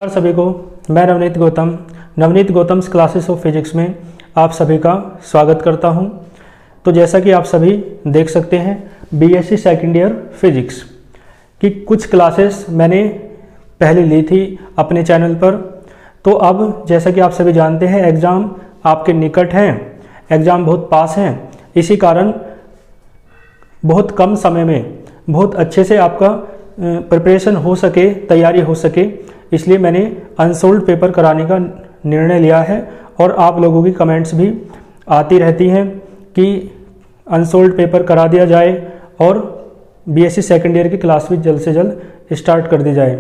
नमस्कार सभी को। मैं Navneet Gautam classes of physics में आप सभी का स्वागत करता हूं। तो जैसा कि आप सभी देख सकते हैं, बीएससी सेकेंड ईयर फिजिक्स की कुछ क्लासेस मैंने पहले ली थी अपने चैनल पर। तो अब जैसा कि आप सभी जानते हैं, एग्ज़ाम आपके निकट हैं, एग्ज़ाम बहुत पास हैं। इसी कारण बहुत कम समय में बहुत अच्छे से आपका प्रिपरेशन हो सके, तैयारी हो सके, इसलिए मैंने अनसोल्ड पेपर कराने का निर्णय लिया है। और आप लोगों की कमेंट्स भी आती रहती हैं कि अनसोल्ड पेपर करा दिया जाए और बीएससी सेकेंड ईयर की क्लास भी जल्द से जल्द स्टार्ट कर दी जाए।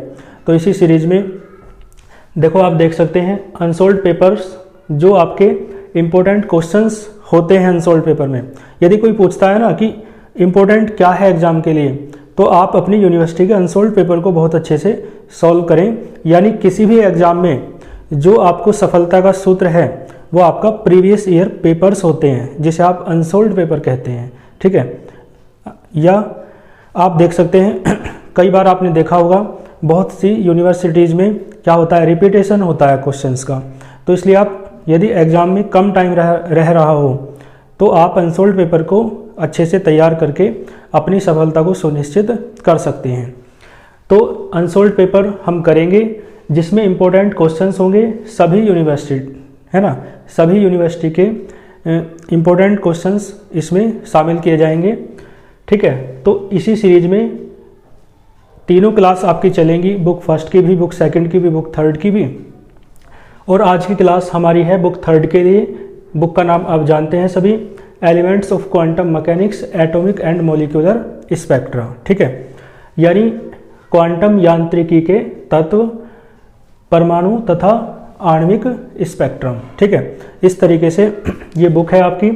तो इसी सीरीज में देखो, आप देख सकते हैं अनसोल्ड पेपर्स, जो आपके इम्पोर्टेंट क्वेश्चंस होते हैं अनसोल्ड पेपर में। यदि कोई पूछता है ना कि इम्पोर्टेंट क्या है एग्ज़ाम के लिए, तो आप अपनी यूनिवर्सिटी के अनसोल्ड पेपर को बहुत अच्छे से सॉल्व करें। यानी किसी भी एग्ज़ाम में जो आपको सफलता का सूत्र है वो आपका प्रीवियस ईयर पेपर्स होते हैं, जिसे आप अनसोल्ड पेपर कहते हैं, ठीक है। या आप देख सकते हैं कई बार आपने देखा होगा बहुत सी यूनिवर्सिटीज़ में क्या होता है, रिपीटेशन होता है क्वेश्चंस का। तो इसलिए आप यदि एग्ज़ाम में कम टाइम रह रहा हो तो आप अनसोल्ड पेपर को अच्छे से तैयार करके अपनी सफलता को सुनिश्चित कर सकते हैं। तो अनसोल्ड पेपर हम करेंगे जिसमें इम्पोर्टेंट क्वेश्चंस होंगे सभी यूनिवर्सिटी, है ना, सभी यूनिवर्सिटी के इम्पोर्टेंट क्वेश्चंस इसमें शामिल किए जाएंगे, ठीक है। तो इसी सीरीज में तीनों क्लास आपकी चलेंगी, बुक फर्स्ट की भी, बुक सेकंड की भी, बुक थर्ड की भी। और आज की क्लास हमारी है बुक थर्ड के लिए। बुक का नाम आप जानते हैं सभी, elements of quantum mechanics, atomic and molecular spectra, ठीक है। यानी क्वांटम यांत्रिकी के तत्व, परमाणु तथा आणविक स्पेक्ट्रम, ठीक है। इस तरीके से ये बुक है आपकी।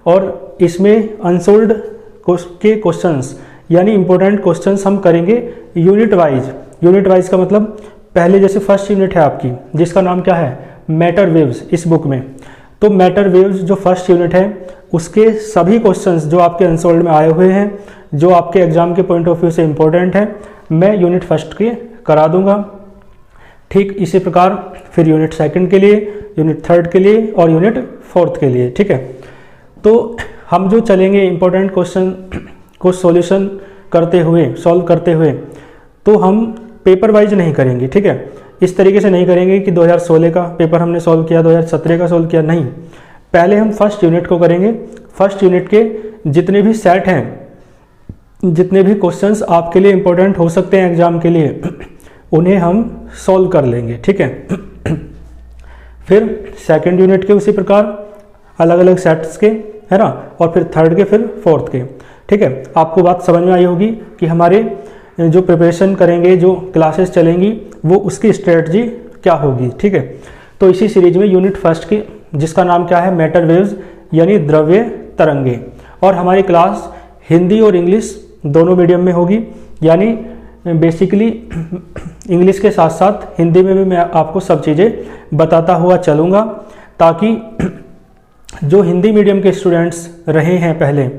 और इसमें अनसोल्ड के क्वेश्चंस यानी इंपॉर्टेंट क्वेश्चंस हम करेंगे यूनिट वाइज। यूनिट वाइज का मतलब पहले जैसे फर्स्ट यूनिट है आपकी, जिसका नाम क्या है, मैटर वेव्स, इस बुक में। तो मैटर वेव्स जो फर्स्ट यूनिट है उसके सभी क्वेश्चंस जो आपके अनसोल्ड में आए हुए हैं, जो आपके एग्जाम के पॉइंट ऑफ व्यू से इंपॉर्टेंट है, मैं यूनिट फर्स्ट के करा दूंगा। ठीक इसी प्रकार फिर यूनिट सेकंड के लिए, यूनिट थर्ड के लिए और यूनिट फोर्थ के लिए, ठीक है। तो हम जो चलेंगे इंपॉर्टेंट क्वेश्चन को सॉल्यूशन करते हुए, सॉल्व करते हुए, तो हम पेपर वाइज नहीं करेंगे, ठीक है। इस तरीके से नहीं करेंगे कि 2016 का पेपर हमने सॉल्व किया, 2017 का सॉल्व किया, नहीं। पहले हम फर्स्ट यूनिट को करेंगे। फर्स्ट यूनिट के जितने भी सेट हैं, जितने भी क्वेश्चंस आपके लिए इंपॉर्टेंट हो सकते हैं एग्जाम के लिए, उन्हें हम सॉल्व कर लेंगे, ठीक है। फिर सेकंड यूनिट के उसी प्रकार अलग अलग सेट्स के, है ना, और फिर थर्ड के, फिर फोर्थ के, ठीक है। आपको बात समझ में आई होगी कि हमारे जो प्रिपरेशन करेंगे, जो क्लासेस चलेंगी, वो उसकी स्ट्रेटजी क्या होगी, ठीक है। तो इसी सीरीज में यूनिट फर्स्ट की, जिसका नाम क्या है, मैटर वेव्स यानी द्रव्य तरंगे, और हमारी क्लास हिंदी और इंग्लिश दोनों मीडियम में होगी। यानी बेसिकली इंग्लिश के साथ साथ हिंदी में भी मैं आपको सब चीज़ें बताता हुआ चलूँगा, ताकि जो हिंदी मीडियम के स्टूडेंट्स रहे हैं पहले,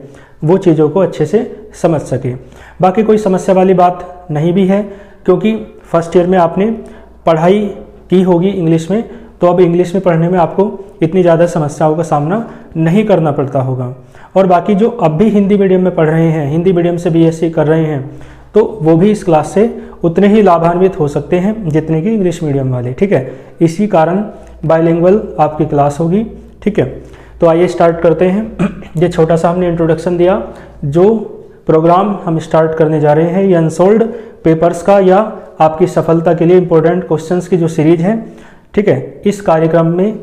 वो चीज़ों को अच्छे से समझ सके। बाकी कोई समस्या वाली बात नहीं भी है, क्योंकि फर्स्ट ईयर में आपने पढ़ाई की होगी इंग्लिश में, तो अब इंग्लिश में पढ़ने में आपको इतनी ज़्यादा समस्याओं का सामना नहीं करना पड़ता होगा। और बाकी जो अब भी हिंदी मीडियम में पढ़ रहे हैं, हिंदी मीडियम से बीएससी कर रहे हैं, तो वो भी इस क्लास से उतने ही लाभान्वित हो सकते हैं जितने कि इंग्लिश मीडियम वाले, ठीक है। इसी कारण बाइलिंगुअल आपकी क्लास होगी, ठीक है। तो आइए स्टार्ट करते हैं। ये छोटा सा हमने इंट्रोडक्शन दिया। जो प्रोग्राम हम स्टार्ट करने जा रहे हैं, ये अनसोल्ड पेपर्स का या आपकी सफलता के लिए इंपॉर्टेंट क्वेश्चंस की जो सीरीज है, ठीक है। इस कार्यक्रम में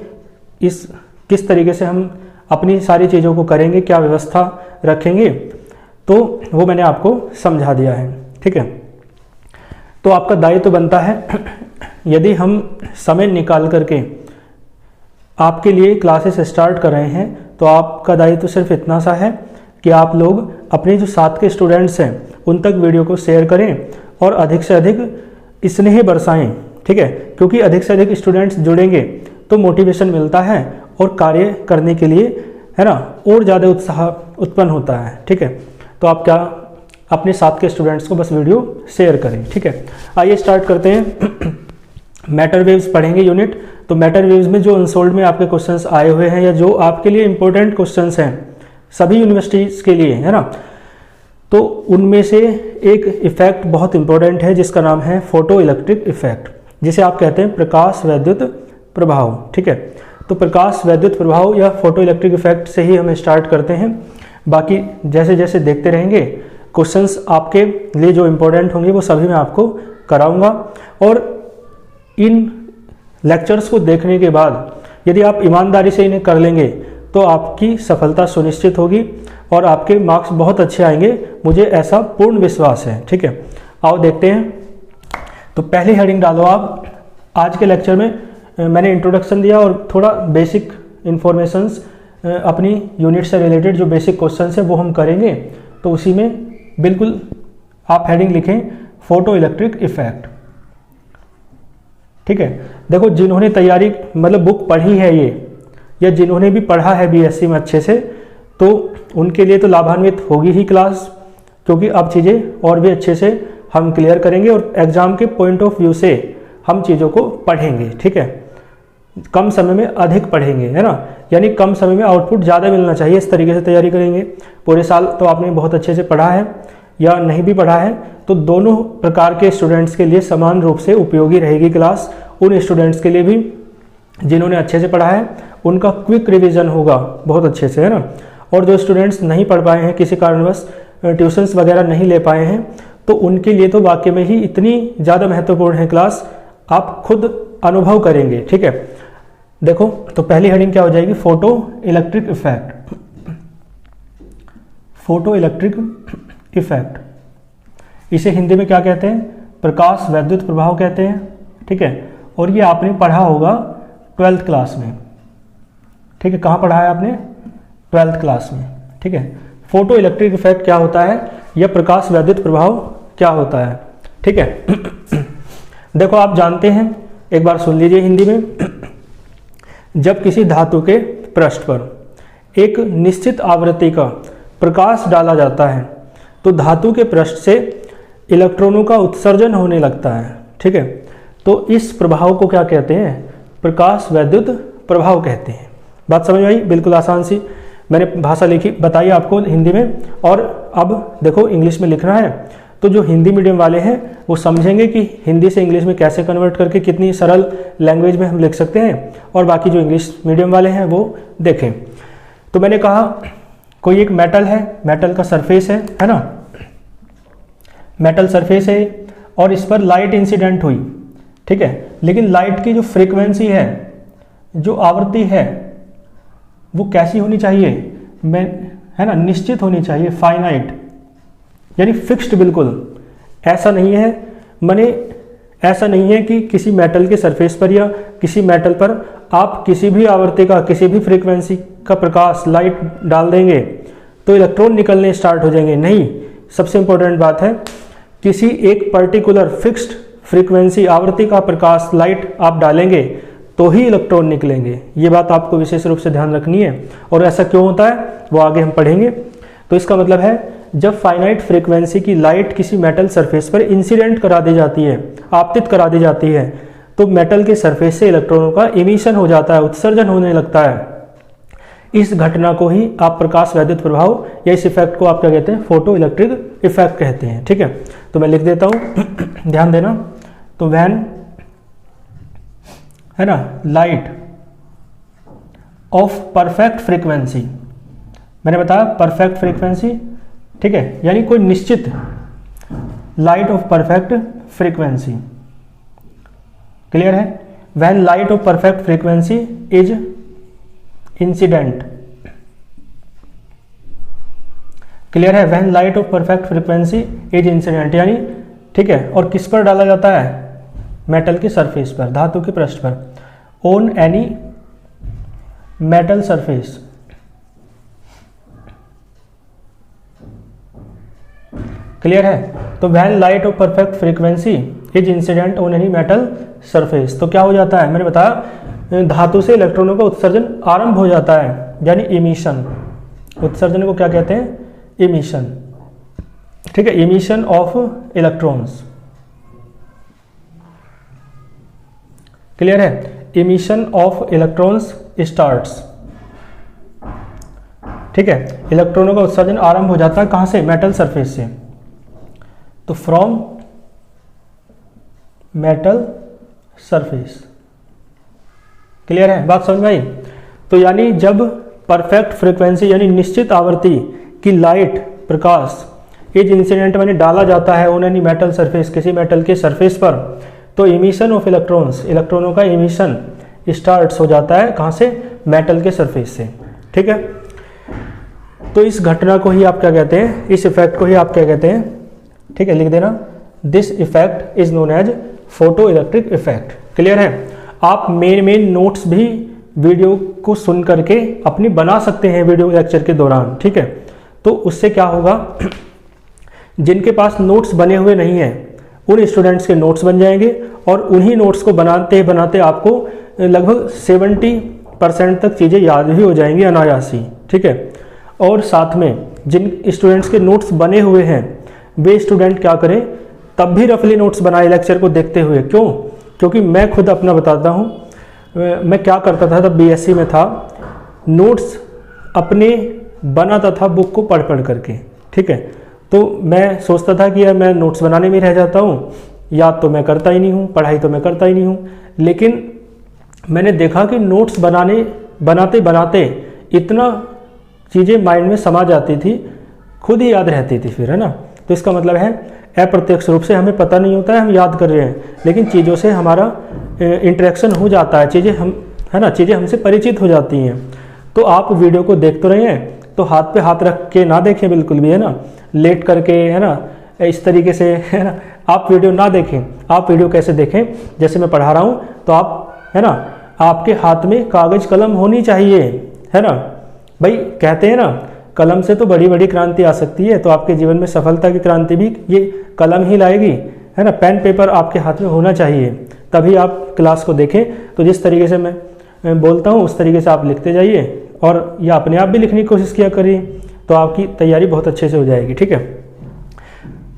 किस तरीके से हम अपनी सारी चीज़ों को करेंगे, क्या व्यवस्था रखेंगे, तो वो मैंने आपको समझा दिया है, ठीक है। तो आपका दायित्व तो बनता है, यदि हम समय निकाल करके आपके लिए क्लासेस स्टार्ट कर रहे हैं, तो आपका दायित्व तो सिर्फ इतना सा है कि आप लोग अपने जो साथ के स्टूडेंट्स हैं उन तक वीडियो को शेयर करें और अधिक से अधिक स्नेह बरसाएं, ठीक है। क्योंकि अधिक से अधिक स्टूडेंट्स जुड़ेंगे तो मोटिवेशन मिलता है और कार्य करने के लिए, है ना, और ज़्यादा उत्साह उत्पन्न होता है, ठीक है। तो आप क्या अपने साथ के स्टूडेंट्स को बस वीडियो शेयर करें, ठीक है। आइए स्टार्ट करते हैं। मैटर वेव्स पढ़ेंगे यूनिट, तो मैटर वेव्स में जो अनसोल्ड में आपके क्वेश्चंस आए हुए हैं या जो आपके लिए इंपॉर्टेंट क्वेश्चंस हैं सभी यूनिवर्सिटीज़ के लिए, है ना, तो उनमें से एक इफेक्ट बहुत इंपॉर्टेंट है जिसका नाम है फोटो इलेक्ट्रिक इफेक्ट, जिसे आप कहते हैं प्रकाश वैद्युत प्रभाव। ठीक है, तो प्रकाश वैद्युत प्रभाव या फोटो इलेक्ट्रिक इफेक्ट से ही हम स्टार्ट करते हैं। बाकी जैसे जैसे देखते रहेंगे क्वेश्चंस आपके लिए जो इम्पोर्टेंट होंगे वो सभी मैं आपको कराऊंगा। और इन लेक्चर्स को देखने के बाद यदि आप ईमानदारी से इन्हें कर लेंगे तो आपकी सफलता सुनिश्चित होगी और आपके मार्क्स बहुत अच्छे आएंगे, मुझे ऐसा पूर्ण विश्वास है। ठीक है, आओ देखते हैं। तो पहली हेडिंग डालो आप। आज के लेक्चर में मैंने इंट्रोडक्शन दिया और थोड़ा बेसिक इन्फॉर्मेशंस अपनी यूनिट से रिलेटेड जो बेसिक क्वेश्चन है वो हम करेंगे। तो उसी में बिल्कुल आप हेडिंग लिखें फोटो इलेक्ट्रिक इफेक्ट। ठीक है, देखो जिन्होंने तैयारी मतलब बुक पढ़ी है ये, या जिन्होंने भी पढ़ा है बीएससी में अच्छे से, तो उनके लिए तो लाभान्वित होगी ही क्लास, क्योंकि अब चीज़ें और भी अच्छे से हम क्लियर करेंगे और एग्जाम के पॉइंट ऑफ व्यू से हम चीज़ों को पढ़ेंगे। ठीक है, कम समय में अधिक पढ़ेंगे, है ना, यानी कम समय में आउटपुट ज़्यादा मिलना चाहिए, इस तरीके से तैयारी करेंगे। पूरे साल तो आपने बहुत अच्छे से पढ़ा है या नहीं भी पढ़ा है, तो दोनों प्रकार के स्टूडेंट्स के लिए समान रूप से उपयोगी रहेगी क्लास। उन स्टूडेंट्स के लिए भी जिन्होंने अच्छे से पढ़ा है उनका क्विक रिवीजन होगा बहुत अच्छे से, है ना। और जो स्टूडेंट्स नहीं पढ़ पाए हैं, किसी कारणवश ट्यूशन्स वगैरह नहीं ले पाए हैं, तो उनके लिए तो वाकई में ही इतनी ज़्यादा महत्वपूर्ण है क्लास, आप खुद अनुभव करेंगे। ठीक है, देखो तो पहली हेडिंग क्या हो जाएगी, photo electric effect. Photo electric effect, इसे हिंदी में क्या कहते हैं, प्रकाश वैद्युत प्रभाव कहते हैं। ठीक है, और ये आपने पढ़ा होगा 12th क्लास में। ठीक है, कहाँ पढ़ा है आपने, 12th क्लास में। ठीक है, फोटो इलेक्ट्रिक इफेक्ट क्या होता है या प्रकाश वैद्युत प्रभाव क्या होता है। ठीक है, देखो आप जानते हैं, एक बार सुन लीजिए हिंदी में। जब किसी धातु के पृष्ठ पर एक निश्चित आवृत्ति का प्रकाश डाला जाता है तो धातु के पृष्ठ से इलेक्ट्रॉनों का उत्सर्जन होने लगता है। ठीक है, तो इस प्रभाव को क्या कहते हैं, प्रकाश वैद्युत प्रभाव कहते हैं। बात समझ में आई, बिल्कुल आसान सी मैंने भाषा लिखी बताई आपको हिंदी में, और अब देखो इंग्लिश में लिखना है। तो जो हिंदी मीडियम वाले हैं वो समझेंगे कि हिंदी से इंग्लिश में कैसे कन्वर्ट करके कितनी सरल लैंग्वेज में हम लिख सकते हैं, और बाकी जो इंग्लिश मीडियम वाले हैं वो देखें। तो मैंने कहा कोई एक मेटल है, मेटल का सरफेस है ना, मेटल सरफेस है और इस पर लाइट इंसिडेंट हुई। ठीक है, लेकिन लाइट की जो फ्रीक्वेंसी है, जो आवृत्ति है, वो कैसी होनी चाहिए, है ना, निश्चित होनी चाहिए, फाइनाइट, यानी फिक्स्ड। बिल्कुल ऐसा नहीं है, माने ऐसा नहीं है कि किसी मेटल के सरफेस पर या किसी मेटल पर आप किसी भी आवृत्ति का, किसी भी फ्रीक्वेंसी का प्रकाश, लाइट डाल देंगे तो इलेक्ट्रॉन निकलने स्टार्ट हो जाएंगे। नहीं, सबसे इंपॉर्टेंट बात है किसी एक पर्टिकुलर फिक्स्ड फ्रीक्वेंसी, आवृत्ति का प्रकाश, लाइट आप डालेंगे तो ही इलेक्ट्रॉन निकलेंगे। ये बात आपको विशेष रूप से ध्यान रखनी है। और ऐसा क्यों होता है वो आगे हम पढ़ेंगे। तो इसका मतलब है जब फाइनाइट फ्रीक्वेंसी की लाइट किसी मेटल सरफेस पर इंसिडेंट करा दी जाती है, आपतित करा दी जाती है, तो मेटल के सरफेस से इलेक्ट्रॉनों का इमिशन हो जाता है, उत्सर्जन होने लगता है। इस घटना को ही आप प्रकाश वैद्युत प्रभाव या इस इफेक्ट को आप क्या कहते हैं, फोटो इलेक्ट्रिक इफेक्ट कहते हैं। ठीक है, तो मैं लिख देता हूं ध्यान देना। तो व्हेन, है ना, लाइट ऑफ परफेक्ट फ्रीक्वेंसी, मैंने बताया परफेक्ट फ्रीक्वेंसी। ठीक है, यानी कोई निश्चित light of perfect frequency, clear है। When light of perfect frequency is incident, clear है। When light of perfect frequency is incident, यानी ठीक है, और किस पर डाला जाता है, मेटल के सरफेस पर, धातु के पृष्ठ पर, on any metal surface, clear है। तो when light of perfect frequency is incident on any metal surface, तो क्या हो जाता है, मैंने बताया धातु से इलेक्ट्रॉनों का उत्सर्जन आरंभ हो जाता है, यानी इमिशन। उत्सर्जन को क्या कहते हैं, इमिशन। ठीक है, इमिशन ऑफ इलेक्ट्रॉन्स। क्लियर है, इमिशन ऑफ इलेक्ट्रॉन्स स्टार्ट्स, ठीक है, इलेक्ट्रॉनों का उत्सर्जन आरंभ हो जाता है कहां से, मेटल सरफेस से, तो फ्रॉम मेटल सरफेस। क्लियर है, बात समझ में आई। तो यानी जब परफेक्ट फ्रीक्वेंसी यानी निश्चित आवर्ती की लाइट प्रकाश इस इंसिडेंट में डाला जाता है उन एनी मेटल सरफेस, किसी मेटल के सरफेस पर, तो इमिशन ऑफ इलेक्ट्रॉन्स, इलेक्ट्रॉनों का इमिशन स्टार्ट्स हो जाता है कहां से, मेटल के सरफेस से, ठीक है। तो इस घटना को ही आप क्या कहते हैं, इस इफेक्ट को ही आप क्या कहते हैं, ठीक है, लिख देना, this effect is known as photo electric effect. Clear है, आप मेन नोट्स भी वीडियो को सुन करके अपनी बना सकते हैं वीडियो लेक्चर के दौरान, ठीक है। तो उससे क्या होगा, जिनके पास नोट्स बने हुए नहीं हैं उन स्टूडेंट्स के नोट्स बन जाएंगे और उन्हीं नोट्स को बनाते बनाते आपको लगभग 70% तक चीज़ें याद भी हो जाएंगी अनायास ही, ठीक है। और साथ में जिन स्टूडेंट्स के नोट्स बने हुए हैं वे स्टूडेंट क्या करें, तब भी रफली नोट्स बनाए लेक्चर को देखते हुए। क्यों, क्योंकि मैं खुद अपना बताता हूँ, मैं क्या करता था तब बीएससी में था, नोट्स अपने बनाता था बुक को पढ़ पढ़ करके, ठीक है। तो मैं सोचता था कि यार मैं नोट्स बनाने में रह जाता हूँ, याद तो मैं करता ही नहीं हूँ, पढ़ाई तो मैं करता ही नहीं हूँ। लेकिन मैंने देखा कि नोट्स बनाते बनाते इतना चीज़ें माइंड में समा जाती थी, खुद ही याद रहती थी फिर, है ना। तो इसका मतलब है अप्रत्यक्ष रूप से हमें पता नहीं होता है हम याद कर रहे हैं, लेकिन चीज़ों से हमारा इंटरेक्शन हो जाता है, चीज़ें हम, है ना, चीज़ें हमसे परिचित हो जाती हैं। तो आप वीडियो को देख तो रहे हैं तो हाथ पे हाथ रख के ना देखें बिल्कुल भी, है ना, लेट करके, है ना, इस तरीके से, है ना, आप वीडियो ना देखें। आप वीडियो कैसे देखें, जैसे मैं पढ़ा रहा हूँ तो आप, है ना, आपके हाथ में कागज कलम होनी चाहिए, है ना। भाई कहते हैं ना, कलम से तो बड़ी बड़ी क्रांति आ सकती है, तो आपके जीवन में सफलता की क्रांति भी ये कलम ही लाएगी, है ना। पेन पेपर आपके हाथ में होना चाहिए, तभी आप क्लास को देखें। तो जिस तरीके से मैं बोलता हूँ उस तरीके से आप लिखते जाइए और या अपने आप भी लिखने की कोशिश किया करिए, तो आपकी तैयारी बहुत अच्छे से हो जाएगी, ठीक है।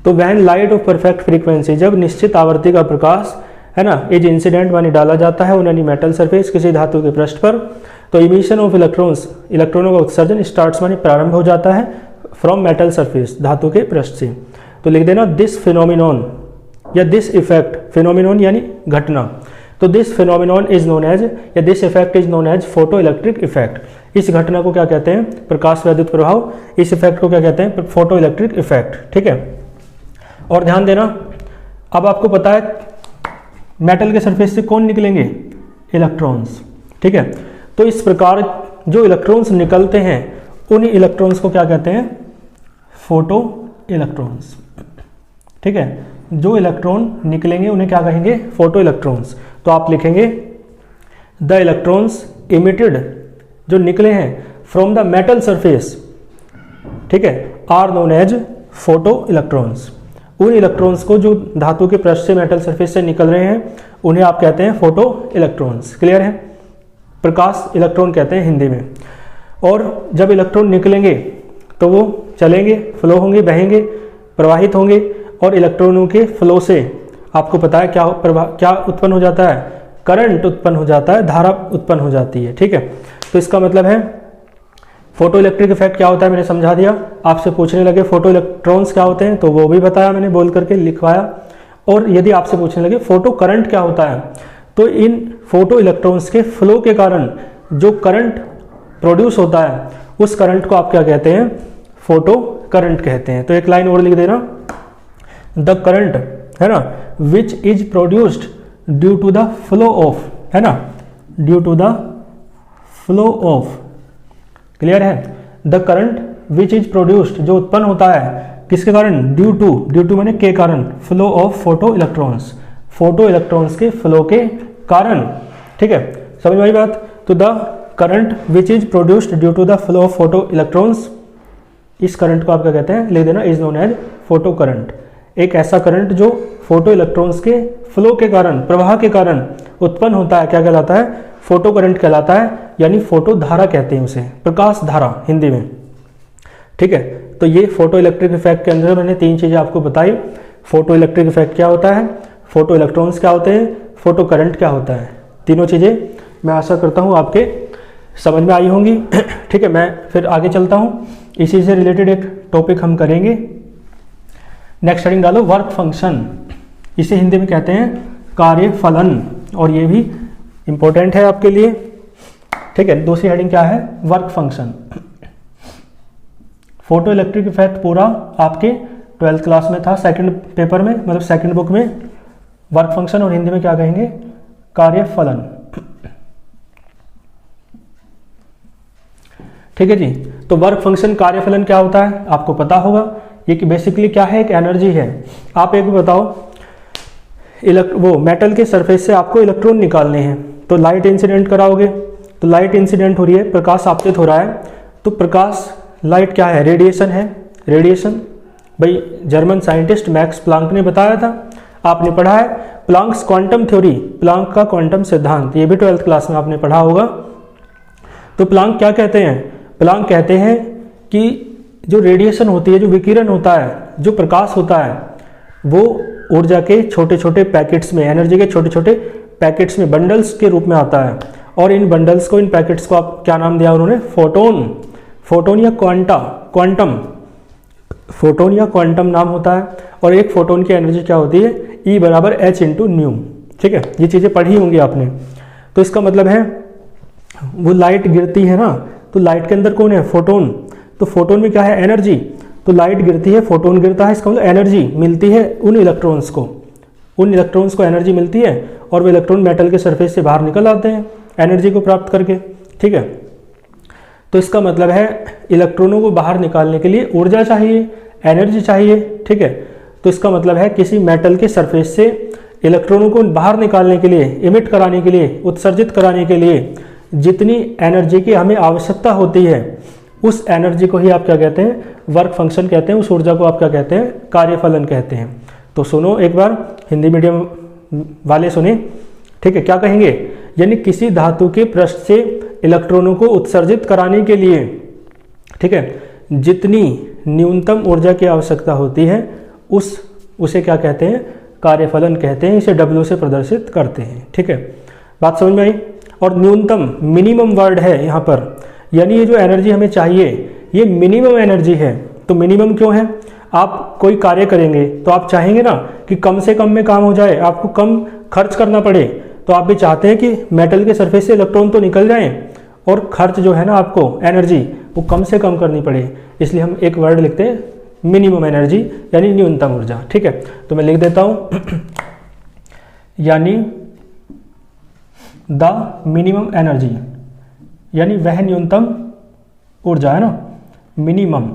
तो when light of perfect frequency, जब निश्चित आवर्ती का प्रकाश, है ना, एज इंसिडेंट मानी डाला जाता है उन एनी मेटल सरफेस, किसी धातु के पृष्ठ पर, तो इमिशन ऑफ इलेक्ट्रॉन्स, इलेक्ट्रॉनों का उत्सर्जन स्टार्ट्स मानी प्रारंभ हो जाता है फ्रॉम मेटल सरफेस, धातु के पृष्ठ से। तो लिख देना दिस फिनोमिनॉन या दिस इफेक्ट, फिनोमिनॉन यानी घटना, तो this phenomenon is known as या this effect is known as photo electric effect. इस घटना को क्या कहते हैं, प्रकाश वैद्युत प्रभाव। इस इफेक्ट को क्या कहते हैं, फोटो इलेक्ट्रिक इफेक्ट, ठीक है। और ध्यान देना, अब आपको पता है मेटल के सरफेस से कौन निकलेंगे, इलेक्ट्रॉन्स, ठीक है। तो इस प्रकार जो इलेक्ट्रॉन्स निकलते हैं उन्हीं इलेक्ट्रॉन्स को क्या कहते हैं, फोटो इलेक्ट्रॉन्स, ठीक है। जो इलेक्ट्रॉन निकलेंगे उन्हें क्या कहेंगे, फोटो इलेक्ट्रॉन्स। तो आप लिखेंगे द इलेक्ट्रॉन्स इमिटेड, जो निकले हैं फ्रॉम द मेटल सरफेस, ठीक है, are known as photo electrons. उन इलेक्ट्रॉन्स को जो धातु के पृष्ठ से, मेटल सरफेस से निकल रहे हैं उन्हें आप कहते हैं फोटो इलेक्ट्रॉन्स। क्लियर है, प्रकाश इलेक्ट्रॉन कहते हैं हिंदी में। और जब इलेक्ट्रॉन निकलेंगे तो वो चलेंगे, फ्लो होंगे, बहेंगे, प्रवाहित होंगे, और इलेक्ट्रॉनों के फ्लो से आपको पता है क्या उत्पन्न हो जाता है, करंट उत्पन्न हो जाता है, धारा उत्पन्न हो जाती है, ठीक है। तो इसका मतलब है फोटो इलेक्ट्रिक इफेक्ट क्या होता है, मैंने समझा दिया। आपसे पूछने लगे फोटो इलेक्ट्रॉन्स क्या होते हैं, तो वो भी बताया मैंने, बोल करके लिखवाया। और यदि आपसे पूछने लगे फोटो करंट क्या होता है, तो इन फोटो इलेक्ट्रॉन्स के फ्लो के कारण जो करंट प्रोड्यूस होता है उस करंट को आप क्या कहते हैं, फोटो करंट कहते हैं। तो एक लाइन और लिख देना, द करंट, है ना, which is produced due to the flow of, है ना, due to the flow of. Clear है, the current which is produced, जो उत्पन्न होता है किसके कारण, ड्यू टू माने के कारण, flow of photo electrons, photo electrons के फ्लो के कारण, ठीक है, समझ में आई बात। तो the current which is produced due to the flow of photo electrons, इस करंट को आप क्या कहते हैं, लिख देना, is known as photo current. एक ऐसा करंट जो फोटो इलेक्ट्रॉन्स के फ्लो के कारण, प्रवाह के कारण उत्पन्न होता है, क्या कहलाता है, फोटो करंट कहलाता है, यानी फोटो धारा कहते हैं उसे, प्रकाश धारा हिंदी में, ठीक है। तो ये फोटो इलेक्ट्रिक इफेक्ट के अंदर मैंने 3 चीजें आपको बताई। फोटो इलेक्ट्रिक इफेक्ट क्या होता है, फोटो इलेक्ट्रॉन्स क्या होते हैं, फोटो करंट क्या होता है, तीनों चीज़ें मैं आशा करता हूँ आपके समझ में आई होंगी। ठीक है, मैं फिर आगे चलता हूँ, इसी से रिलेटेड एक टॉपिक हम करेंगे। नेक्स्ट हेडिंग डालो वर्क फंक्शन, इसे हिंदी में कहते हैं कार्यफलन, और ये भी इंपॉर्टेंट है आपके लिए। ठीक है, दूसरी हेडिंग क्या है, work function. Photo electric effect पूरा आपके 12th क्लास में था, सेकंड पेपर में, मतलब सेकंड बुक में वर्क फंक्शन, और हिंदी में क्या कहेंगे, कार्यफलन। ठीक है जी, तो वर्क फंक्शन कार्यफलन क्या होता है आपको पता होगा। ये कि बेसिकली क्या है, एक एनर्जी है। आप एक बताओ, वो मेटल के सरफेस से आपको इलेक्ट्रॉन निकालने हैं, तो लाइट इंसिडेंट कराओगे, तो लाइट इंसिडेंट हो रही है, प्रकाश आपतित हो रहा है, तो प्रकाश लाइट क्या है, रेडिएशन है। रेडिएशन भाई जर्मन साइंटिस्ट मैक्स प्लांक ने बताया था, आपने पढ़ा है प्लांक्स क्वांटम थ्योरी, प्लांक का क्वांटम सिद्धांत, ये भी 12th क्लास में आपने पढ़ा होगा। तो प्लांक क्या कहते हैं, प्लांक कहते हैं कि जो रेडिएशन होती है, जो विकिरण होता है, जो प्रकाश होता है, वो ऊर्जा के छोटे छोटे पैकेट्स में, एनर्जी के छोटे छोटे पैकेट्स में, बंडल्स के रूप में आता है, और इन बंडल्स को, इन पैकेट्स को आप क्या नाम दिया उन्होंने, फोटोन, फोटोन या क्वांटम, फोटोन या क्वांटम नाम होता है। और एक फोटोन की एनर्जी क्या होती है, E बराबर H इंटू न्यू। ठीक है, ये चीज़ें पढ़ी होंगी आपने। तो इसका मतलब है वो लाइट गिरती है ना, तो लाइट के अंदर कौन है, फोटोन, तो फोटोन में क्या है, एनर्जी, तो लाइट गिरती है, फोटोन गिरता है, इसका मतलब एनर्जी मिलती है उन इलेक्ट्रॉन्स को एनर्जी मिलती है, और वो इलेक्ट्रॉन मेटल के सरफेस से बाहर निकल आते हैं एनर्जी को प्राप्त करके। ठीक है, तो इसका मतलब है इलेक्ट्रॉनों को बाहर निकालने के लिए ऊर्जा चाहिए, एनर्जी चाहिए। ठीक है, तो इसका मतलब है किसी मेटल के सरफेस से इलेक्ट्रॉनों को बाहर निकालने के लिए, इमिट कराने के लिए, उत्सर्जित कराने के लिए जितनी एनर्जी की हमें आवश्यकता होती है, उस एनर्जी को ही आप क्या कहते हैं, वर्क फंक्शन कहते हैं। उस ऊर्जा को आप क्या कहते हैं, कार्यफलन कहते हैं। तो सुनो एक बार, हिंदी मीडियम वाले सुने। ठीक है, क्या कहेंगे, यानी किसी धातु के पृष्ठ से इलेक्ट्रॉनों को उत्सर्जित कराने के लिए, ठीक है, जितनी न्यूनतम ऊर्जा की आवश्यकता होती है, उसे क्या कहते हैं, कार्यफलन कहते हैं। इसे W से प्रदर्शित करते हैं। ठीक है, बात समझ में आई। और न्यूनतम, मिनिमम वर्ड है यहाँ पर, यानी ये जो एनर्जी हमें चाहिए ये मिनिमम एनर्जी है। तो मिनिमम क्यों है, आप कोई कार्य करेंगे तो आप चाहेंगे ना कि कम से कम में काम हो जाए, आपको कम खर्च करना पड़े, तो आप भी चाहते हैं कि मेटल के सरफेस से इलेक्ट्रॉन तो निकल जाएं और खर्च जो है ना आपको एनर्जी वो कम से कम करनी पड़े, इसलिए हम एक वर्ड लिखते हैं मिनिमम एनर्जी, यानी न्यूनतम ऊर्जा। ठीक है, तो मैं लिख देता हूं यानी द मिनिमम एनर्जी, यानी वह न्यूनतम ऊर्जा है ना, मिनिमम,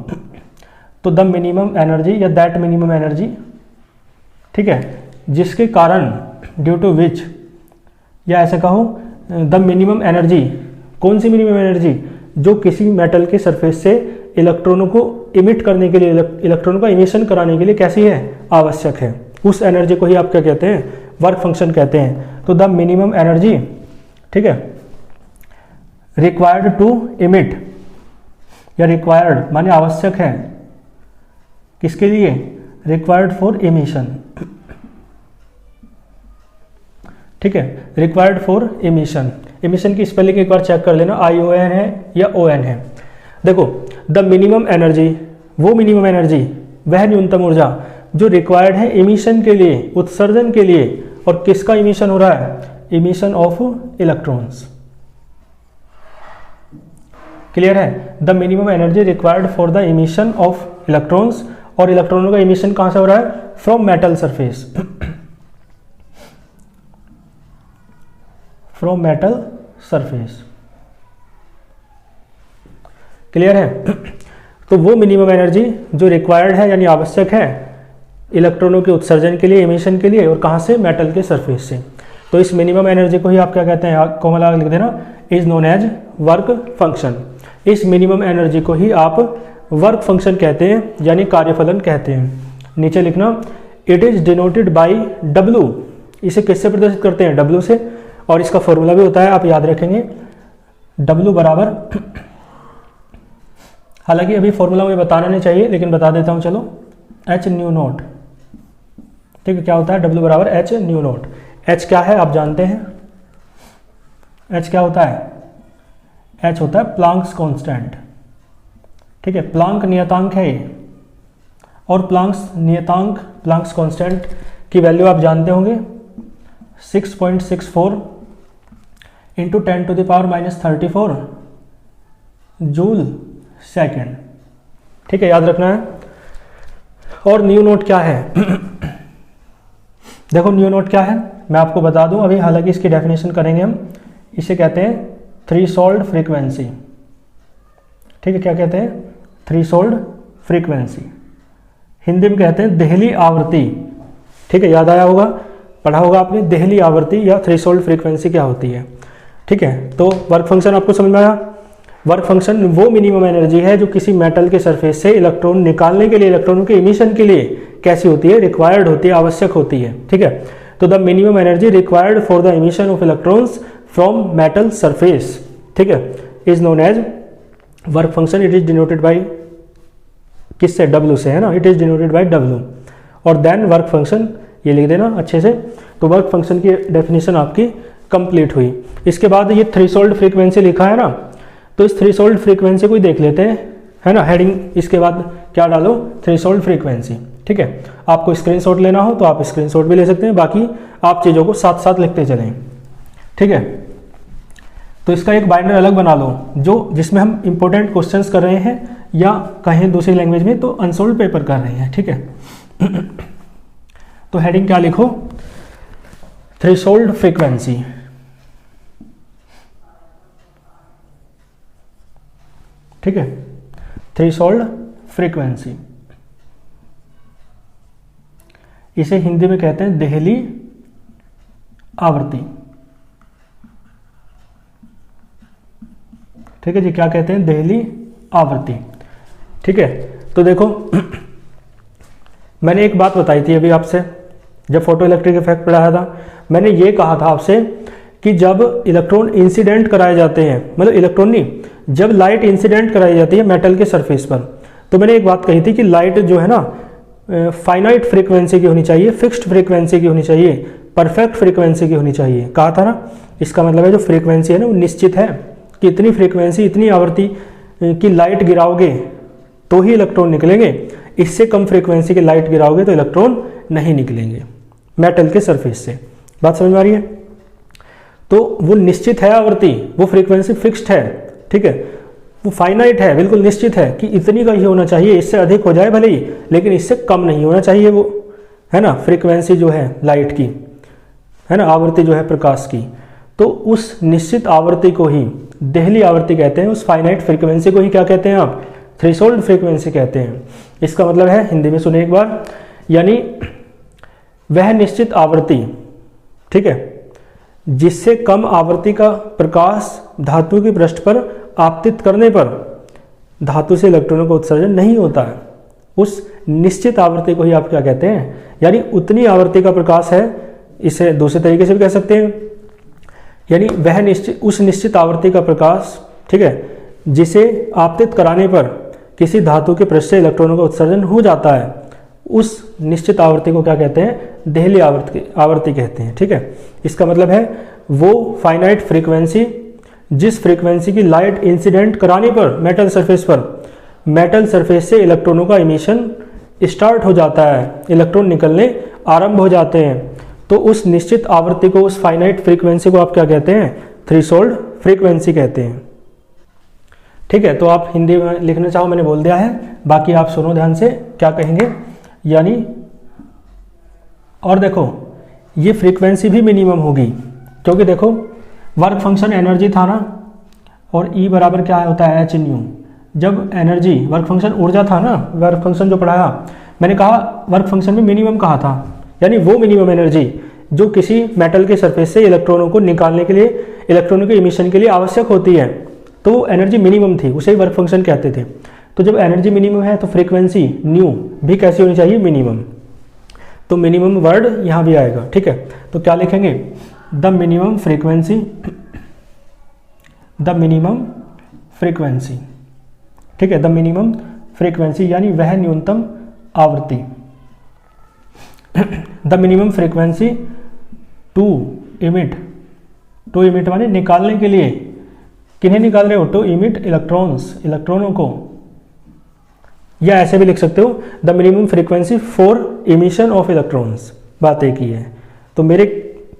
तो द मिनिमम एनर्जी या दैट मिनिमम एनर्जी। ठीक है, जिसके कारण, ड्यू टू विच, या ऐसे कहो द मिनिमम एनर्जी, कौन सी मिनिमम एनर्जी, जो किसी मेटल के सरफेस से इलेक्ट्रॉनों को इमिट करने के लिए, इलेक्ट्रॉनों का इमिशन कराने के लिए कैसी है, आवश्यक है, उस एनर्जी को ही आप क्या कहते हैं, वर्क फंक्शन कहते हैं। तो द मिनिमम एनर्जी, ठीक है, रिक्वायर्ड टू इमिट, या रिक्वायर्ड माने आवश्यक है, किसके लिए, रिक्वायर्ड फॉर इमिशन। ठीक है, रिक्वायर्ड फॉर इमिशन। इमिशन की स्पेलिंग एक बार चेक कर लेना, ION है या ON है। देखो, द मिनिमम एनर्जी, वो मिनिमम एनर्जी, वह न्यूनतम ऊर्जा जो रिक्वायर्ड है इमिशन के लिए, उत्सर्जन के लिए, और किसका इमिशन हो रहा है, इमिशन ऑफ इलेक्ट्रॉन्स। क्लियर है, the minimum energy required for the emission of electrons, और इलेक्ट्रॉनों का इमिशन कहां से हो रहा है, from metal surface, from metal surface. Clear है, तो वो मिनिमम एनर्जी जो रिक्वायर्ड है यानी आवश्यक है इलेक्ट्रॉनों के उत्सर्जन के लिए, इमिशन के लिए, और कहां से, मेटल के सरफेस से। तो इस मिनिमम एनर्जी को ही आप क्या कहते हैं, कोमल लिख देना, is known as work function. इस मिनिमम एनर्जी को ही आप वर्क फंक्शन कहते हैं, यानी कार्यफलन कहते हैं। नीचे लिखना, it is denoted bye W, इसे किससे प्रदर्शित करते हैं, W से, और इसका फॉर्मूला भी होता है, आप याद रखेंगे, W बराबर, हालांकि अभी फॉर्मूला मुझे बताना नहीं चाहिए लेकिन बता देता हूं, चलो, H न्यू नॉट। ठीक है, क्या होता है, W बराबर H न्यू नॉट। H क्या है आप जानते हैं, एच क्या होता है, एच होता है प्लांक्स कांस्टेंट, ठीक है, प्लांक नियतांक है ये, और प्लांक्स नियतांक, प्लांक्स कांस्टेंट की वैल्यू आप जानते होंगे 6.64 इंटू 10⁻⁻34 जूल सेकेंड, ठीक है, याद रखना है। और न्यू नोट क्या है देखो न्यू नोट क्या है मैं आपको बता दूं अभी, हालांकि इसकी डेफिनेशन करेंगे हम। इसे कहते हैं थ्रीशोल्ड फ्रीक्वेंसी, ठीक है, क्या कहते हैं, थ्रीशोल्ड फ्रीक्वेंसी, हिंदी में कहते हैं देहली आवृत्ति, ठीक है, याद आया होगा, पढ़ा होगा आपने, देहली आवृत्ति या थ्रीशोल्ड फ्रीक्वेंसी क्या होती है, ठीक है। तो वर्क फंक्शन आपको समझ में आया। वर्क फंक्शन वो मिनिमम एनर्जी है जो किसी मेटल के सरफेस से इलेक्ट्रॉन निकालने के लिए, इलेक्ट्रॉनों के इमिशन के लिए कैसी होती है, रिक्वायर्ड होती है, आवश्यक होती है, ठीक है। तो the minimum energy required for the emission of electrons from metal surface, ठीक है, is known as work function. It is denoted by किससे, W से, है ना, it is denoted by W। और देन वर्क फंक्शन ये लिख देना अच्छे से। तो वर्क फंक्शन की डेफिनेशन आपकी कंप्लीट हुई। इसके बाद ये थ्रीशोल्ड फ्रीक्वेंसी लिखा है ना, तो इस थ्रीशोल्ड फ्रीक्वेंसी को ही देख लेते हैं, है ना, हेडिंग इसके बाद क्या डालो, थ्रीशोल्ड फ्रीक्वेंसी, ठीक है। आपको स्क्रीनशॉट लेना हो तो आप स्क्रीनशॉट भी ले सकते हैं, बाकी आप चीज़ों को साथ साथ लिखते चलें, ठीक है। तो इसका एक बाइंडर अलग बना लो जो जिसमें हम इंपॉर्टेंट क्वेश्चंस कर रहे हैं, या कहें दूसरी लैंग्वेज में तो अनसोल्ड पेपर कर रहे हैं, ठीक है। तो हेडिंग क्या लिखो, थ्रेशोल्ड फ्रीक्वेंसी, ठीक है, थ्रेशोल्ड फ्रीक्वेंसी, इसे हिंदी में कहते हैं देहली आवृत्ति, ठीक है जी, क्या कहते हैं, देहली आवृत्ति, ठीक है। तो देखो मैंने एक बात बताई थी अभी आपसे, जब फोटो इलेक्ट्रिक इफेक्ट पढ़ाया था, मैंने ये कहा था आपसे कि जब इलेक्ट्रॉन इंसिडेंट कराए जाते हैं, मतलब इलेक्ट्रॉन नहीं, जब लाइट इंसिडेंट कराई जाती है मेटल के सरफेस पर, तो मैंने एक बात कही थी कि लाइट जो है ना फाइनाइट फ्रीक्वेंसी की होनी चाहिए, फिक्स्ड फ्रीक्वेंसी की होनी चाहिए, परफेक्ट फ्रीक्वेंसी की होनी चाहिए, कहा था ना। इसका मतलब है जो फ्रीक्वेंसी है ना वो निश्चित है कि इतनी फ्रीक्वेंसी, इतनी आवृत्ति की लाइट गिराओगे तो ही इलेक्ट्रॉन निकलेंगे, इससे कम फ्रीक्वेंसी की लाइट गिराओगे तो इलेक्ट्रॉन नहीं निकलेंगे मेटल के सरफेस से। बात समझ में आ रही है। तो वो निश्चित है आवृत्ति, वो फ्रीक्वेंसी फिक्स्ड है, ठीक है, वो फाइनाइट है, बिल्कुल निश्चित है कि इतनी का ही होना चाहिए, इससे अधिक हो जाए भले ही, लेकिन इससे कम नहीं होना चाहिए, वो है ना फ्रीक्वेंसी जो है लाइट की, है ना, आवृत्ति जो है प्रकाश की। तो उस निश्चित आवृत्ति को ही देहली आवृत्ति कहते हैं, उस फाइनाइट फ्रीक्वेंसी को ही क्या कहते हैं आप, थ्रेशोल्ड फ्रीक्वेंसी कहते हैं। इसका मतलब है, हिंदी में सुने एक बार, यानी वह निश्चित आवृत्ति, ठीक है, जिससे कम आवृत्ति का प्रकाश धातु की पृष्ठ पर आपतित करने पर धातु से इलेक्ट्रॉनों का उत्सर्जन नहीं होता है, उस निश्चित आवृत्ति को ही आप क्या कहते हैं, यानी उतनी आवृत्ति का प्रकाश है। इसे दूसरे तरीके से भी कह सकते हैं, यानी वह निश्चित, उस निश्चित आवृत्ति का प्रकाश, ठीक है, जिसे आपतित कराने पर किसी धातु के पृष्ठ से इलेक्ट्रॉनों का उत्सर्जन हो जाता है, उस निश्चित आवृत्ति को क्या कहते हैं, देहली आवृत्ति कहते हैं, ठीक है। इसका मतलब है वो फाइनाइट फ्रीक्वेंसी जिस फ्रीक्वेंसी की लाइट इंसिडेंट कराने पर मेटल सरफेस से इलेक्ट्रॉनों का इमिशन स्टार्ट हो जाता है, इलेक्ट्रॉन निकलने आरंभ हो जाते हैं, तो उस निश्चित आवृत्ति को, उस फाइनाइट फ्रीक्वेंसी को आप क्या कहते हैं, थ्रेशोल्ड फ्रीक्वेंसी कहते हैं, ठीक है। तो आप हिंदी में लिखना चाहो मैंने बोल दिया है, बाकी आप सुनो ध्यान से क्या कहेंगे, यानी और देखो ये फ्रीक्वेंसी भी मिनिमम होगी, क्योंकि देखो वर्क फंक्शन एनर्जी था ना, और E बराबर क्या होता है, एच न्यू। जब एनर्जी, वर्क फंक्शन ऊर्जा था ना, वर्क फंक्शन जो पढ़ाया मैंने कहा वर्क फंक्शन में मिनिमम कहा था, यानी वो मिनिमम एनर्जी जो किसी मेटल के सरफेस से इलेक्ट्रॉनों को निकालने के लिए, इलेक्ट्रॉनों के इमिशन के लिए आवश्यक होती है, तो वो एनर्जी मिनिमम थी, उसे ही वर्क फंक्शन कहते थे। तो जब एनर्जी मिनिमम है तो फ्रीक्वेंसी न्यू भी कैसी होनी चाहिए, मिनिमम। तो मिनिमम वर्ड यहां भी आएगा, ठीक है। तो क्या लिखेंगे, the minimum frequency, the minimum frequency, ठीक है, द मिनिमम फ्रीक्वेंसी यानी वह न्यूनतम आवृत्ति, the minimum frequency to emit to emit माने निकालने के लिए, किन्हें निकाल रहे हो, टू इमिट इलेक्ट्रॉन्स, इलेक्ट्रॉनों को, या ऐसे भी लिख सकते हो the minimum frequency for emission of electrons, बात एक ही है। तो मेरे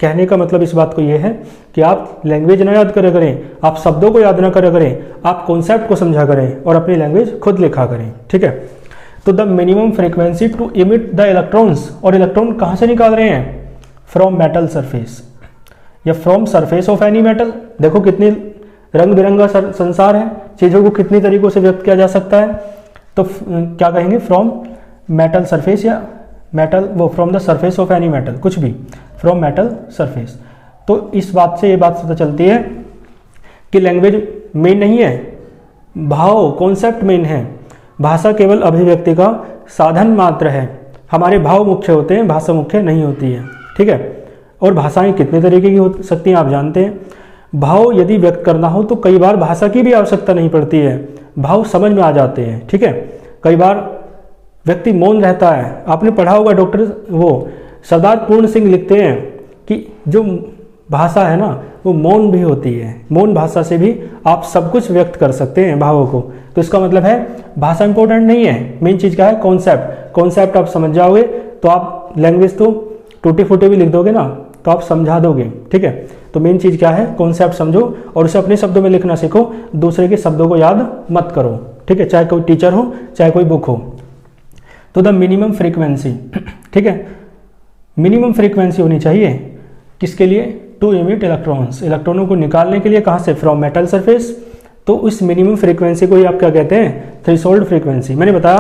कहने का मतलब इस बात को यह है कि आप लैंग्वेज ना याद करा करें, आप शब्दों को याद ना करा करें, आप कॉन्सेप्ट को समझा करें और अपनी लैंग्वेज खुद लिखा करें, ठीक है। तो the minimum frequency to emit the electrons, और इलेक्ट्रॉन कहाँ से निकाल रहे हैं, फ्रॉम मेटल सरफेस या from surface of any metal. देखो कितनी रंग बिरंगा संसार है, चीज़ों को कितनी तरीकों से व्यक्त किया जा सकता है। तो क्या कहेंगे, फ्रॉम मेटल सरफेस या मेटल, वो from the surface of any metal, कुछ भी, फ्रॉम मेटल सरफेस। तो इस बात से ये बात पता चलती है कि लैंग्वेज मेन नहीं है, भाव कॉन्सेप्ट मेन है, भाषा केवल अभिव्यक्ति का साधन मात्र है। हमारे भाव मुख्य होते हैं, भाषा मुख्य नहीं होती है, ठीक है। और भाषाएं कितने तरीके की हो सकती हैं आप जानते हैं। भाव यदि व्यक्त करना हो तो कई बार भाषा की भी आवश्यकता नहीं पड़ती है, भाव समझ में आ जाते हैं, ठीक है। कई बार व्यक्ति मौन रहता है, आपने पढ़ा होगा, डॉक्टर वो सरदार पूर्ण सिंह लिखते हैं कि जो भाषा है ना वो मौन भी होती है, मौन भाषा से भी आप सब कुछ व्यक्त कर सकते हैं भावों को। तो इसका मतलब है भाषा इंपॉर्टेंट नहीं है, मेन चीज़ क्या है, कॉन्सेप्ट। कॉन्सेप्ट आप समझ जाओगे तो आप लैंग्वेज तो टूटे फूटे भी लिख दोगे ना तो आप समझा दोगे, ठीक है। तो मेन चीज़ क्या है, कॉन्सेप्ट समझो और उसे अपने शब्दों में लिखना सीखो, दूसरे के शब्दों को याद मत करो, ठीक है, चाहे कोई टीचर हो चाहे कोई बुक हो। तो द मिनिमम फ्रीक्वेंसी, ठीक है, मिनिमम फ्रीक्वेंसी होनी चाहिए किसके लिए, टू इमिट इलेक्ट्रॉन्स, इलेक्ट्रॉनों को निकालने के लिए, कहाँ से, फ्रॉम मेटल सरफेस। तो उस मिनिमम फ्रीक्वेंसी को ही आप क्या कहते हैं, थ्रेशोल्ड फ्रीक्वेंसी। मैंने बताया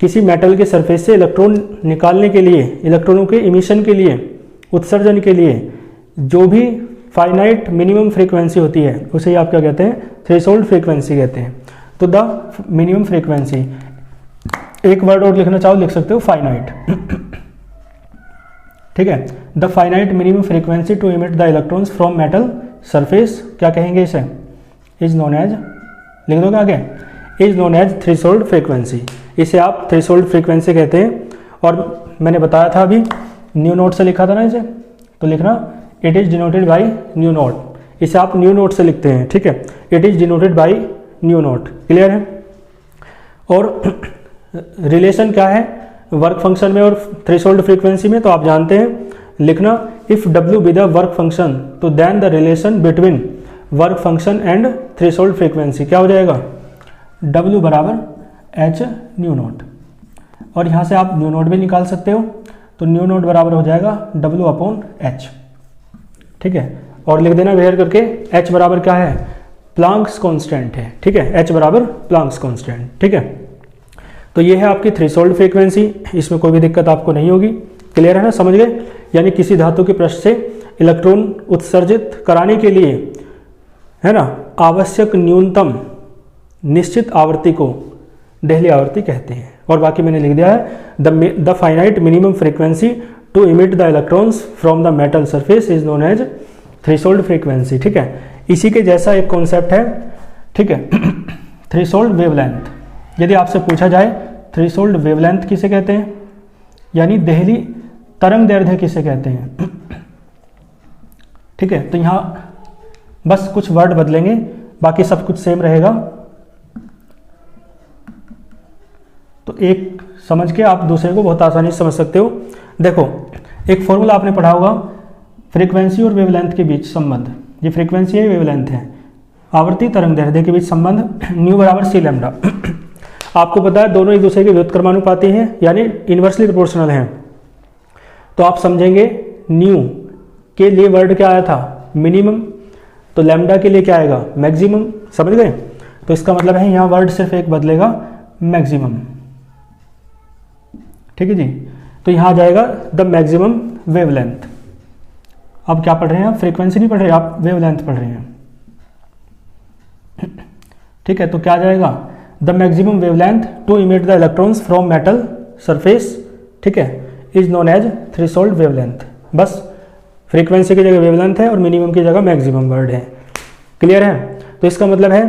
किसी मेटल के सरफेस से इलेक्ट्रॉन निकालने के लिए, इलेक्ट्रॉनों के इमिशन के लिए, उत्सर्जन के लिए जो भी फाइनाइट मिनिमम फ्रीक्वेंसी होती है उसे ही आप क्या कहते हैं, थ्रेशोल्ड फ्रीक्वेंसी कहते हैं। तो द मिनिमम फ्रीक्वेंसी, एक वर्ड और लिखना चाहो लिख सकते हो, फाइनाइट, ठीक है। The finite minimum frequency to emit the electrons from metal surface, क्या कहेंगे इसे, इज नोन एज, लिख दोगे आगे, is known as threshold frequency. इसे आप थ्रेशोल्ड फ्रीक्वेंसी कहते हैं। और मैंने बताया था अभी न्यू नोट से लिखा था ना इसे, तो लिखना it is denoted by new note, इसे आप न्यू नोट से लिखते हैं, ठीक है, it is denoted by new note, clear है। और रिलेशन क्या है वर्क फंक्शन में और थ्रेशोल्ड फ्रीक्वेंसी में, तो आप जानते हैं, लिखना if W be the work function तो then the relation between work function and threshold frequency क्या हो जाएगा, W बराबर H न्यू नोट। और यहाँ से आप न्यू नोट भी निकाल सकते हो, तो न्यू नोट बराबर हो जाएगा W अपॉन H, ठीक है। और लिख देना वेयर करके, H बराबर क्या है, प्लांक्स कांस्टेंट है, ठीक है, H बराबर प्लांक्स कांस्टेंट, ठीक है। तो ये है आपकी थ्रेशोल्ड फ्रीक्वेंसी, इसमें कोई भी दिक्कत आपको नहीं होगी, क्लियर है ना, समझ गए। यानी किसी धातु के पृष्ठ से इलेक्ट्रॉन उत्सर्जित कराने के लिए, है ना, आवश्यक न्यूनतम निश्चित आवृत्ति को डेल्ही आवृत्ति कहते हैं। और बाकी मैंने लिख दिया है the finite minimum frequency to emit the electrons from the metal surface is known as threshold frequency, ठीक है। इसी के जैसा एक कॉन्सेप्ट है, ठीक है, थ्रेशोल्ड वेवलेंथ। यदि आपसे पूछा जाए थ्रेशोल्ड वेवलेंथ किसे कहते हैं, यानी देहली तरंग दैर्ध्य किसे कहते हैं, ठीक है। तो यहाँ बस कुछ वर्ड बदलेंगे, बाकी सब कुछ सेम रहेगा। तो एक समझ के आप दूसरे को बहुत आसानी से समझ सकते हो। देखो एक फॉर्मूला आपने पढ़ा होगा, फ्रीक्वेंसी और वेवलेंथ के बीच संबंध, ये फ्रीक्वेंसी है, वेवलेंथ है, आवर्ती तरंग दैर्ध्य के बीच संबंध न्यू बराबर सी लैम्डा। आपको पता है दोनों एक दूसरे के व्युत्क्रमानुपाती हैं, यानी इन्वर्सली प्रोपोर्शनल हैं। तो आप समझेंगे न्यू के लिए वर्ड क्या आया था, मिनिमम, तो लैम्डा के लिए क्या आएगा, मैक्सिमम, समझ गए। तो इसका मतलब है यहाँ वर्ड सिर्फ एक बदलेगा, मैक्सिमम, ठीक है जी। तो यहाँ आ जाएगा द मैक्सिमम वेवलेंथ। अब क्या पढ़ रहे हैं आप, फ्रीक्वेंसी नहीं पढ़ रहे, आप वेवलेंथ पढ़ रहे हैं, ठीक है। तो क्या आ जाएगा, the maximum wavelength to emit the electrons from metal surface, ठीक है, is known as threshold wavelength. बस फ्रीक्वेंसी की जगह वेवलेंथ है और मिनिमम की जगह मैक्सिमम वर्ड है, क्लियर है। तो इसका मतलब है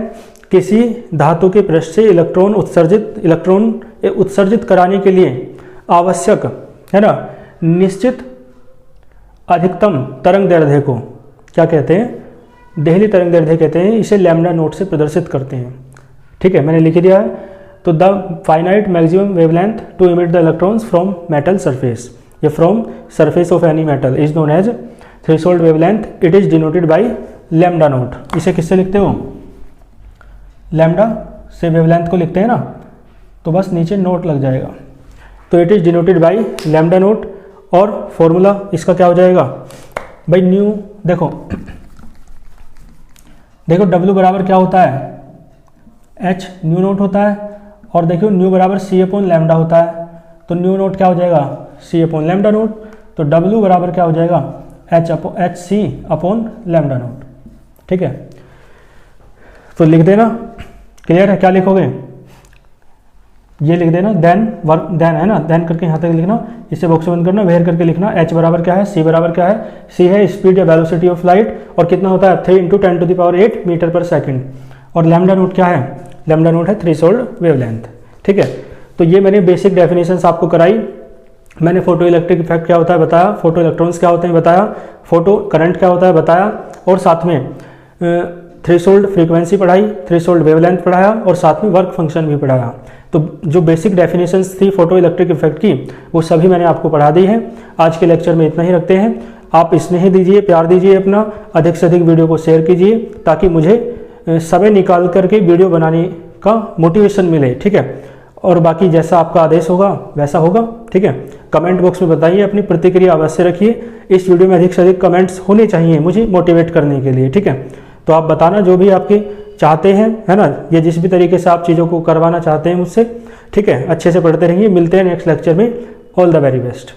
किसी धातु के पृष्ठ से इलेक्ट्रॉन उत्सर्जित कराने के लिए आवश्यक, है ना, निश्चित अधिकतम तरंग दैर्ध्य को क्या कहते हैं, देहली तरंगदैर्ध्य कहते हैं, इसे लैम्डा नोट से प्रदर्शित करते हैं। ठीक है, मैंने लिख दिया है। तो the finite maximum wavelength to emit the electrons from metal surface या from surface of any metal is known as threshold wavelength, it is denoted by lambda naught. इसे किससे लिखते हो? लैम्डा से वेवलेंथ को लिखते हैं ना, तो बस नीचे नोट लग जाएगा। तो it is denoted by lambda note. और फॉर्मूला इसका क्या हो जाएगा भाई? न्यू देखो W बराबर क्या होता है? H न्यू नोट होता है। और देखो न्यू बराबर C अपॉन लैम्डा होता है। तो न्यू नोट क्या हो जाएगा? C upon lambda naught. तो W बराबर क्या हो जाएगा? H C upon lambda naught. ठीक है, तो लिख देना। क्लियर है? क्या लिखोगे? ये लिख देना देन है ना, देन करके यहाँ तक लिखना, इसे बॉक्स बंद करना, वेयर करके लिखना। H बराबर क्या है? C बराबर क्या है? C है स्पीड या वेलोसिटी ऑफ लाइट, और कितना होता है? 3 × 10⁸ मीटर पर सेकंड। और लैम्डा नोट क्या है? लैम्डा नोट है थ्रेशोल्ड वेवलेंथ। ठीक है, तो ये मैंने बेसिक डेफिनेशंस आपको कराई। मैंने फोटो इलेक्ट्रिक इफेक्ट क्या होता है बताया, फोटो इलेक्ट्रॉन्स क्या होते हैं बताया, फोटो करंट क्या होता है बताया, और साथ में थ्रेशोल्ड फ्रीक्वेंसी पढ़ाई, थ्रेशोल्ड वेवलेंथ पढ़ाया, और साथ में वर्क फंक्शन भी पढ़ाया। तो जो बेसिक डेफिनेशंस थी फोटो इलेक्ट्रिक इफेक्ट की, वो सभी मैंने आपको पढ़ा दी है। आज के लेक्चर में इतना ही रखते हैं। आप स्नेह दीजिए, प्यार दीजिए अपना, अधिक से अधिक वीडियो को शेयर कीजिए, ताकि मुझे समय निकाल करके वीडियो बनाने का मोटिवेशन मिले। ठीक है, और बाकी जैसा आपका आदेश होगा वैसा होगा। ठीक है, कमेंट बॉक्स में बताइए, अपनी प्रतिक्रिया अवश्य रखिए। इस वीडियो में अधिक से अधिक कमेंट्स होने चाहिए मुझे मोटिवेट करने के लिए। ठीक है, तो आप बताना जो भी आपके चाहते हैं, है ना, ये जिस भी तरीके से आप चीज़ों को करवाना चाहते हैं मुझसे। ठीक है, अच्छे से पढ़ते रहिए। मिलते हैं नेक्स्ट लेक्चर में। All the very best.